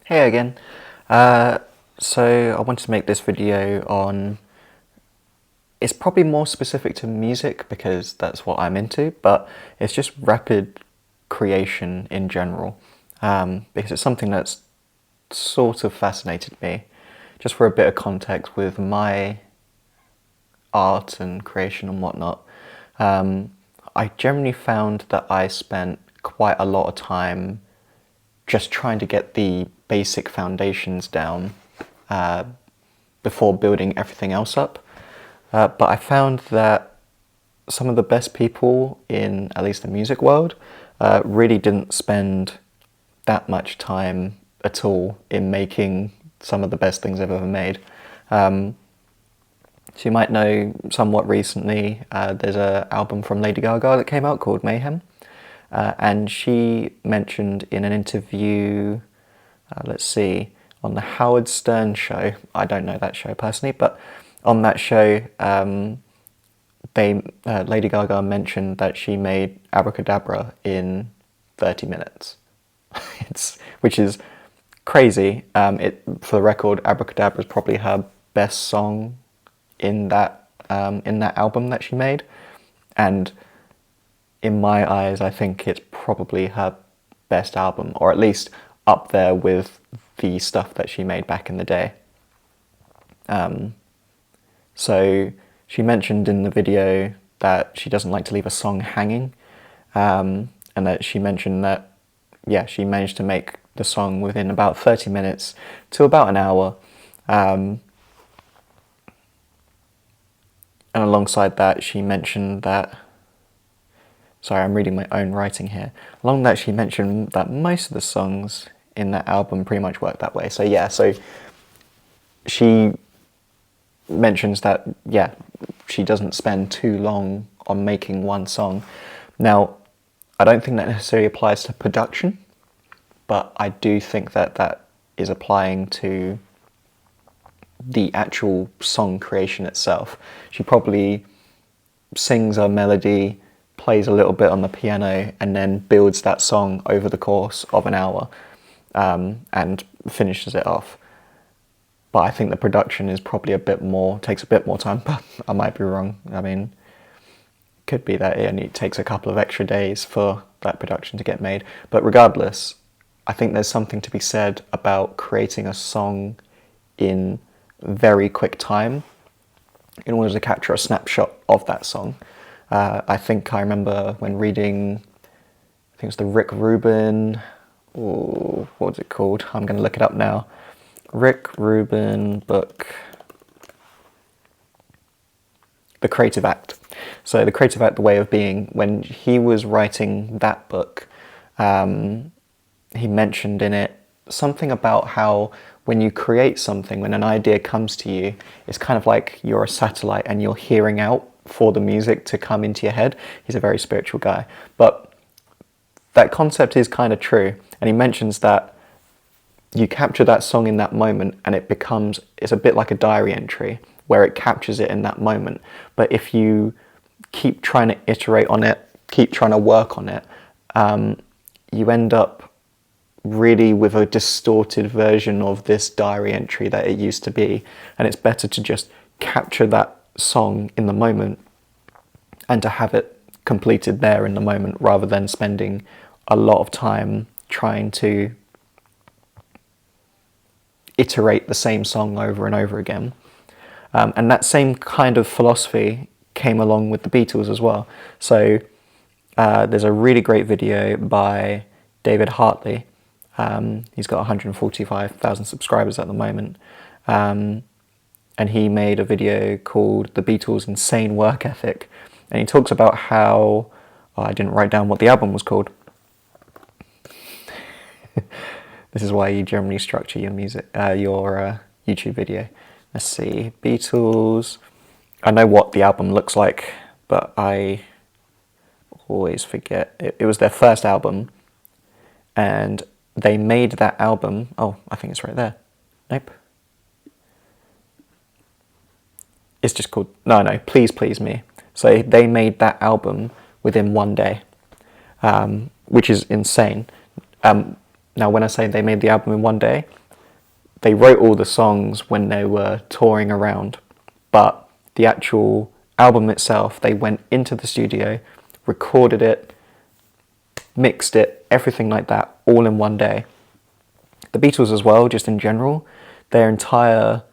Hey again. Uh, so I wanted to make this video on. It's probably more specific to music because that's what I'm into, but it's just rapid creation in general, because it's something that's sort of fascinated me. Just for a bit of context with my art and creation and whatnot, um, I generally found that I spent quite a lot of time just trying to get the basic foundations down uh, before building everything else up. But I found that some of the best people in at least the music world really didn't spend that much time at all in making some of the best things they've ever made. So you might know somewhat recently, there's an album from Lady Gaga that came out called Mayhem. And she mentioned in an interview, let's see, on the Howard Stern show, I don't know that show personally, but on that show, Lady Gaga mentioned that she made Abracadabra in 30 minutes, which is crazy. For the record, Abracadabra is probably her best song in that album that she made, and in my eyes, I think it's probably her best album, or at least up there with the stuff that she made back in the day. So she mentioned in the video that she doesn't like to leave a song hanging, and that she mentioned that, yeah, she managed to make the song within about 30 minutes to about an hour. And alongside that, she mentioned that. Sorry, I'm reading my own writing here. Along that, she mentioned that most of the songs in that album pretty much work that way. So yeah, so she mentions that, yeah, she doesn't spend too long on making one song. Now, I don't think that necessarily applies to production, but I do think that that is applying to the actual song creation itself. She probably sings a melody, plays a little bit on the piano, and then builds that song over the course of an hour, and finishes it off. But I think the production is probably takes a bit more time, but I might be wrong. I mean, could be that it only takes a couple of extra days for that production to get made. But regardless, I think there's something to be said about creating a song in very quick time in order to capture a snapshot of that song. I think I remember when reading, I think it was the Rick Rubin, what was it called? I'm going to look it up now. Rick Rubin book, The Creative Act. So The Creative Act, The Way of Being, when he was writing that book, he mentioned in it something about how when you create something, when an idea comes to you, it's kind of like you're a satellite and you're hearing out for the music to come into your head. He's a very spiritual guy. But that concept is kind of true. And he mentions that you capture that song in that moment and it's a bit like a diary entry where it captures it in that moment. But if you keep trying to iterate on it, keep trying to work on it, you end up really with a distorted version of this diary entry that it used to be. And it's better to just capture that song in the moment and to have it completed there in the moment rather than spending a lot of time trying to iterate the same song over and over again. And that same kind of philosophy came along with the Beatles as well. So there's a really great video by David Hartley. He's got 145,000 subscribers at the moment. And he made a video called The Beatles' Insane Work Ethic. And he talks about how, I didn't write down what the album was called. This is why you generally structure your YouTube video. Let's see, Beatles. I know what the album looks like, but I always forget. It was their first album, and they made that album. Oh, I think it's right there. Nope. It's just called, no, Please Please Me. So they made that album within one day, which is insane. Now, when I say they made the album in one day, they wrote all the songs when they were touring around, but the actual album itself, they went into the studio, recorded it, mixed it, everything like that, all in one day. The Beatles as well, just in general, their entire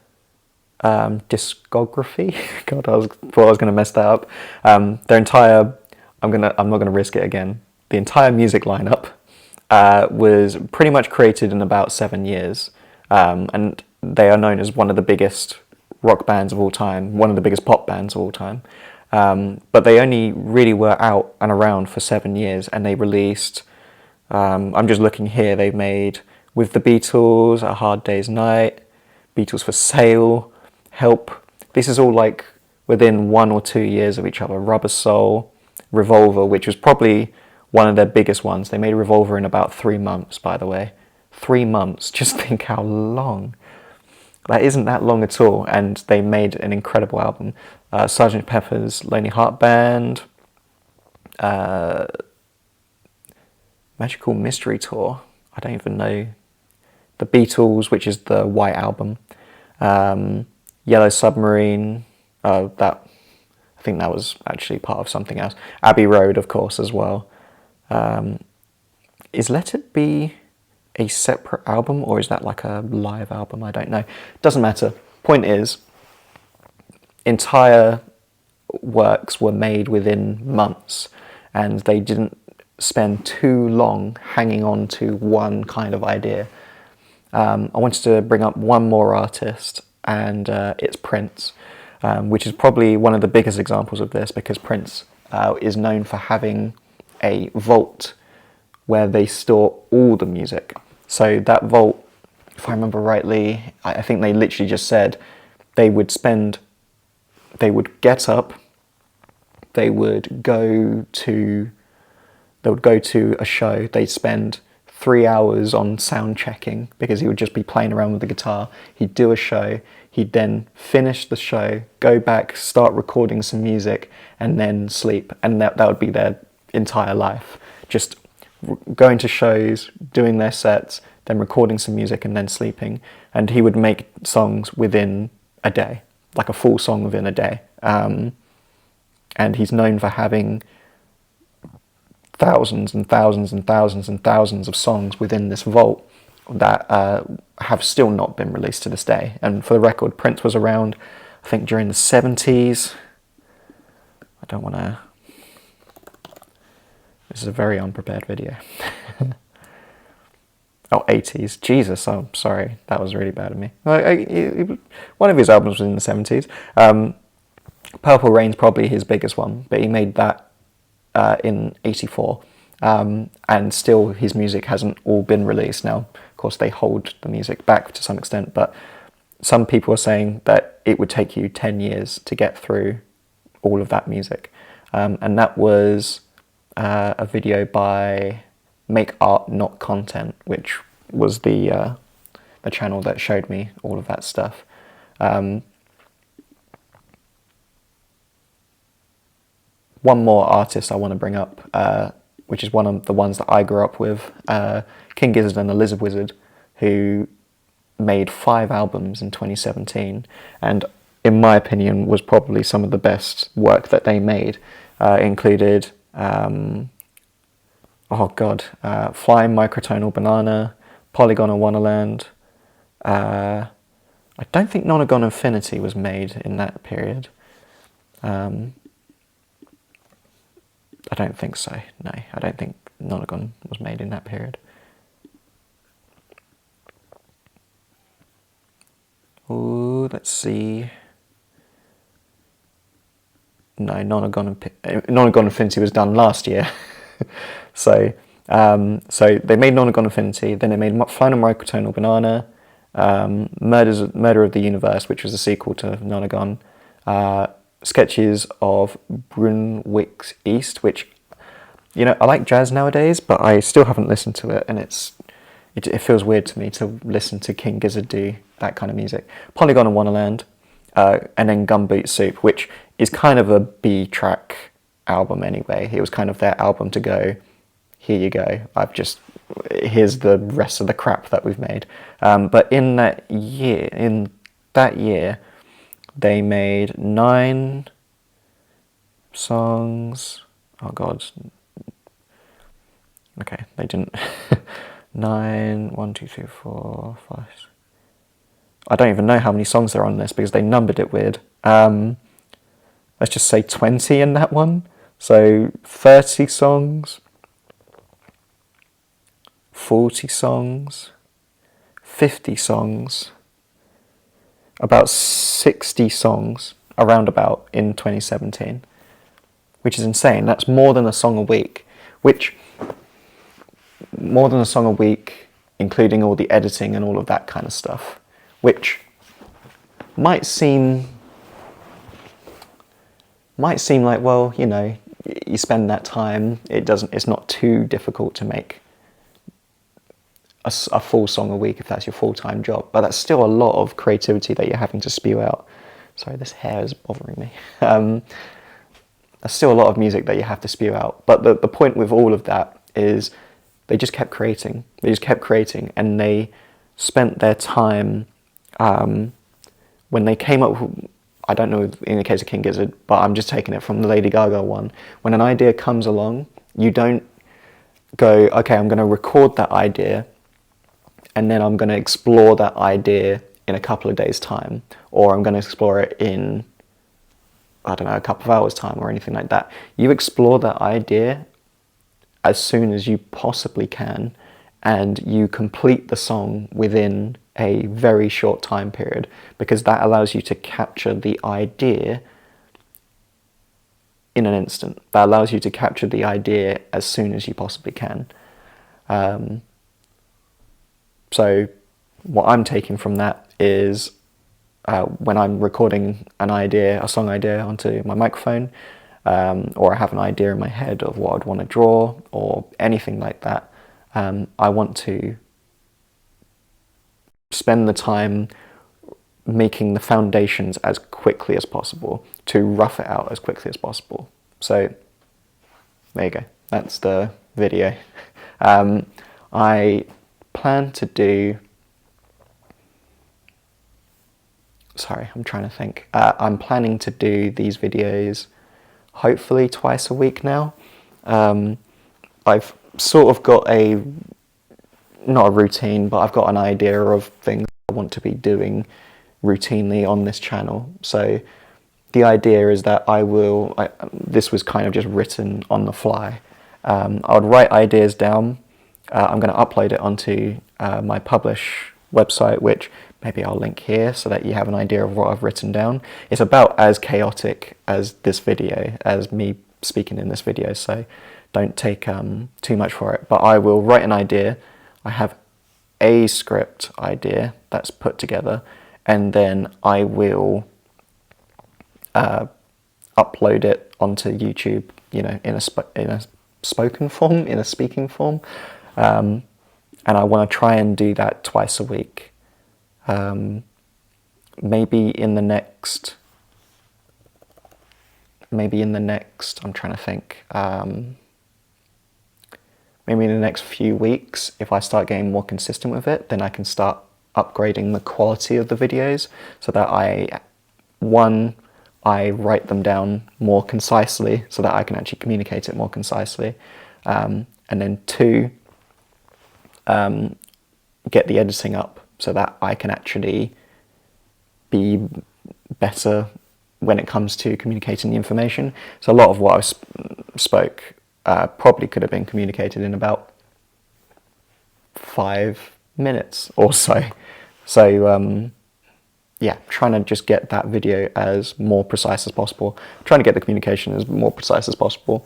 discography. God, thought I was going to mess that up. Their entire, I'm not going to risk it again. The entire music lineup was pretty much created in about 7 years, and they are known as one of the biggest rock bands of all time, one of the biggest pop bands of all time. But they only really were out and around for 7 years, and they released. I'm just looking here. They made With the Beatles, A Hard Day's Night, Beatles for Sale, Help. This is all like within 1 or 2 years of each other. Rubber Soul, Revolver, which was probably one of their biggest ones. They made Revolver in about 3 months, by the way. 3 months. Just think how long. That isn't that long at all. And they made an incredible album. Sgt. Pepper's Lonely Heart Band, Magical Mystery Tour. I don't even know. The Beatles, which is the White Album. Yellow Submarine. I think that was actually part of something else. Abbey Road, of course, as well. Is Let It Be a separate album, or is that like a live album? I don't know. Doesn't matter. Point is, entire works were made within months, and they didn't spend too long hanging on to one kind of idea. I wanted to bring up one more artist, and it's Prince, which is probably one of the biggest examples of this, because Prince is known for having a vault where they store all the music. So that vault, if I remember rightly, I think they literally just said they would get up, they would go to a show, they'd spend 3 hours on sound checking, because he would just be playing around with the guitar. He'd do a show, he'd then finish the show, go back, start recording some music, and then sleep. And that would be their entire life. Just going to shows, doing their sets, then recording some music, and then sleeping. And he would make songs within a day, like a full song within a day. And he's known for having thousands and thousands and thousands and thousands of songs within this vault that have still not been released to this day. And for the record, Prince was around, I think, during the 70s. I don't want to... This is a very unprepared video. Oh, 80s. Jesus, I'm sorry. That was really bad of me. One of his albums was in the 70s. Purple Rain's probably his biggest one, but he made that in 84. And still his music hasn't all been released. Now, of course, they hold the music back to some extent, but some people are saying that it would take you 10 years to get through all of that music. And that was a video by Make Art Not Content, which was the channel that showed me all of that stuff. One more artist I want to bring up, which is one of the ones that I grew up with, King Gizzard and the Lizard Wizard, who made 5 albums in 2017, and in my opinion was probably some of the best work that they made. Included Flying Microtonal Banana, Polygonal Wonderland. I don't think Nonagon Infinity was made in that period. I don't think so, no. I don't think Nonagon was made in that period. Ooh, let's see. No, Nonagon Infinity was done last year. So they made Nonagon Infinity, then they made Final Microtonal Banana, Murder of the Universe, which was a sequel to Nonagon, Sketches of Brunwick East, which, you know, I like jazz nowadays, but I still haven't listened to it, and it feels weird to me to listen to King Gizzard do that kind of music. Polygon and Wonderland, and then Gumboot Soup, which is kind of a B-track album anyway. It was kind of their album to go here you go. Here's the rest of the crap that we've made. But in that year, they made 9 songs. Oh God. Okay, they didn't. 9, 1, 2, 3, 4, 5. I don't even know how many songs there are on this because they numbered it weird. Let's just say 20 in that one. So 30 songs, 40 songs, 50 songs, about 60 songs around about in 2017, which is insane. That's more than a song a week, including all the editing and all of that kind of stuff, which might seem like, well, you know, you spend that time, it's not too difficult to make a full song a week if that's your full-time job, but that's still a lot of creativity that you're having to spew out. Sorry, this hair is bothering me. There's still a lot of music that you have to spew out, but the point with all of that is they just kept creating, and they spent their time, when they came up with, I don't know in the case of King Gizzard, but I'm just taking it from the Lady Gaga one. When an idea comes along, you don't go, okay, I'm going to record that idea, and then I'm going to explore that idea in a couple of days' time, or I'm going to explore it in, I don't know, a couple of hours' time or anything like that. You explore that idea as soon as you possibly can, and you complete the song within a very short time period, because that allows you to capture the idea in an instant. That allows you to capture the idea as soon as you possibly can. So what I'm taking from that is when I'm recording a song idea onto my microphone, or I have an idea in my head of what I'd want to draw or anything like that, I want to spend the time making the foundations as quickly as possible, to rough it out as quickly as possible. So there you go, that's the video. I plan to do, sorry, I'm trying to think. I'm planning to do these videos hopefully twice a week now. I've sort of got not a routine, but I've got an idea of things I want to be doing routinely on this channel. So the idea is that this was kind of just written on the fly. I would write ideas down. I'm going to upload it onto my Publish website, which maybe I'll link here so that you have an idea of what I've written down. It's about as chaotic as this video, as me speaking in this video, so don't take too much for it. But I will write an idea. I have a script idea that's put together, and then I will upload it onto YouTube, you know, in a spoken form, in a speaking form, and I want to try and do that twice a week. Maybe in the next, I'm trying to think, maybe in the next few weeks, if I start getting more consistent with it, then I can start upgrading the quality of the videos so that I write them down more concisely so that I can actually communicate it more concisely. And then 2, get the editing up so that I can actually be better when it comes to communicating the information. So a lot of what I spoke probably could have been communicated in about 5 minutes or so. So yeah, trying to just get that video as more precise as possible, trying to get the communication as more precise as possible.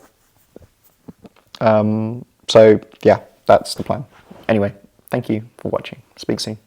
So yeah, that's the plan. Anyway, thank you for watching. Speak soon.